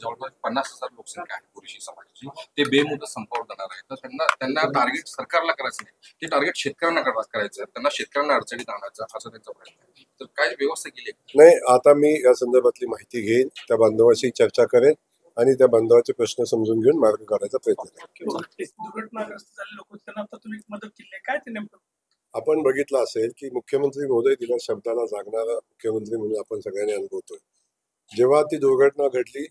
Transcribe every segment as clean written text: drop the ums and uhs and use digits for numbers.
जवळपास 50,000 लोकसंख्या आहे पुरुषी समाजाची. ते बेमुदत संपावर जाणार आहे. तर त्यांना टार्गेट सरकारला करायचं नाही, ते टार्गेट शेतकऱ्यांना करायचं. त्यांना शेतकऱ्यांना अडचणीत आणायचं असं त्यांचा प्रयत्न आहे. तर काय व्यवस्था केली आहे? नाही, आता मी या संदर्भातली माहिती घेईन, त्या बांधवाशी चर्चा करेन आणि त्या बांधवाचे प्रश्न समजून घेऊन मार्ग काढायचा प्रयत्न करेन. दुर्घटनाग्रस्त झाले लोक त्यांना आता तुम्ही मदत केली आहे, काय ते नेमकं? आपण बघितलं असेल की मुख्यमंत्री महोदय दिल्या शब्दाला जागणारा मुख्यमंत्री म्हणून आपण सगळ्यांनी अनुभवतोय. जेव्हा ती दुर्घटना घडली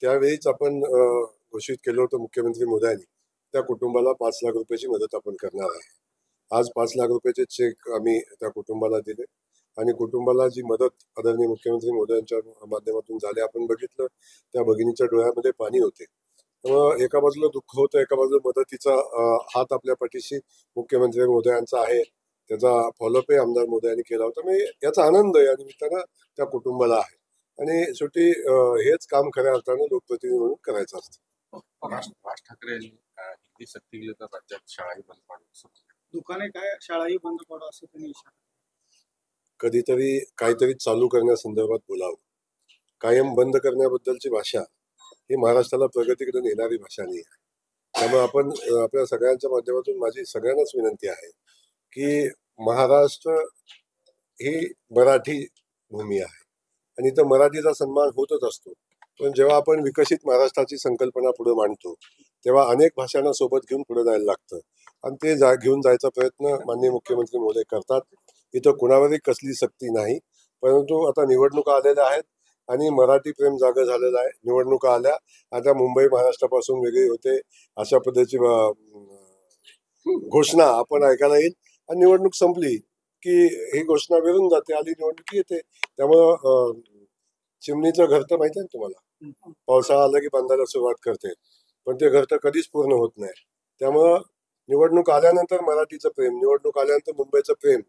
त्यावेळीच आपण घोषित केलं होतं मुख्यमंत्री महोदयांनी त्या कुटुंबाला 5 लाख रुपयाची मदत आपण करणार आहे. आज 5 लाख रुपयाचे चेक आम्ही त्या कुटुंबाला दिले आणि कुटुंबाला जी मदत आदरणीय मुख्यमंत्री महोदयांच्या माध्यमातून झाली आपण बघितलं. त्या भगिनीच्या डोळ्यामध्ये पाणी होते. त्यामुळं एका बाजूला दुःख होतं, एका बाजूला मदतीचा हात आपल्या पाठीशी मुख्यमंत्री महोदयांचा आहे. त्याचा फॉलोअप आमदार महोदयांनी केला होता. मी याचा आनंद या निमित्तानं त्या कुटुंबाला आहे आणि शेवटी हेच काम खऱ्या अर्थानं लोकप्रतिनिधी म्हणून करायचं असतं. राज ठाकरे यांनी हिंदी सक्ती केली तर राज्यात शाळाही बंद पाडू, दुकाने काय शाळाही बंद पडू असं त्यांनी इशारा. कधीतरी काहीतरी चालू करण्यासंदर्भात बोलावं. कायम बंद करण्याबद्दलची भाषा ही महाराष्ट्राला प्रगतीकडे नेणारी भाषा नाही आहे. त्यामुळे आपण आपल्या सगळ्यांच्या माध्यमातून माझी सगळ्यांनाच विनंती आहे की महाराष्ट्र ही मराठी भूमी आहे आणि इथं मराठीचा सन्मान होतच असतो. पण जेव्हा आपण विकसित महाराष्ट्राची संकल्पना पुढे मांडतो तेव्हा अनेक भाषांना सोबत घेऊन पुढे जायला लागतं आणि ते घेऊन जायचा प्रयत्न माननीय मुख्यमंत्री महोदय करतात. इथं कुणावरही कसली सक्ती नाही, परंतु आता निवडणुका आलेल्या आहेत आणि मराठी प्रेम जागं झालेलं आहे. निवडणुका आल्या, आता मुंबई महाराष्ट्रापासून वेगळी होते अशा पद्धतीची घोषणा आपण ऐकायला येईल आणि निवडणूक संपली की ही घोषणा विरून जाते, आली निवडणूक येते. त्यामुळं चिमणीचं घर तर माहिती आहे ना तुम्हाला, पावसाळा आला की बांधायला सुरुवात करते, पण ते घर तर कधीच पूर्ण होत नाही. त्यामुळं निवडणूक आल्यानंतर मराठीचं प्रेम, निवडणूक आल्यानंतर मुंबईचं प्रेम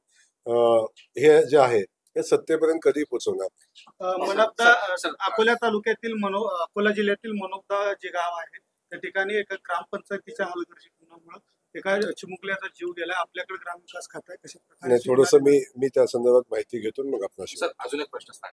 हे जे आहे हे सत्तेपर्यंत कधी पोहोचवणार. मनोगदा अकोला तालुक्यातील अकोला जिल्ह्यातील मनोगदा जे गाव आहे त्या ठिकाणी एका ग्रामपंचायतीच्या हलगर्जीपणामुळे एका चिमुकल्याचा जीव गेला. आपल्याकडे ग्रामविकास खातं आहे, कशा प्रकारे? थोडस मी त्या संदर्भात माहिती घेतो मग आपल्याशी. सर अजून एक प्रश्न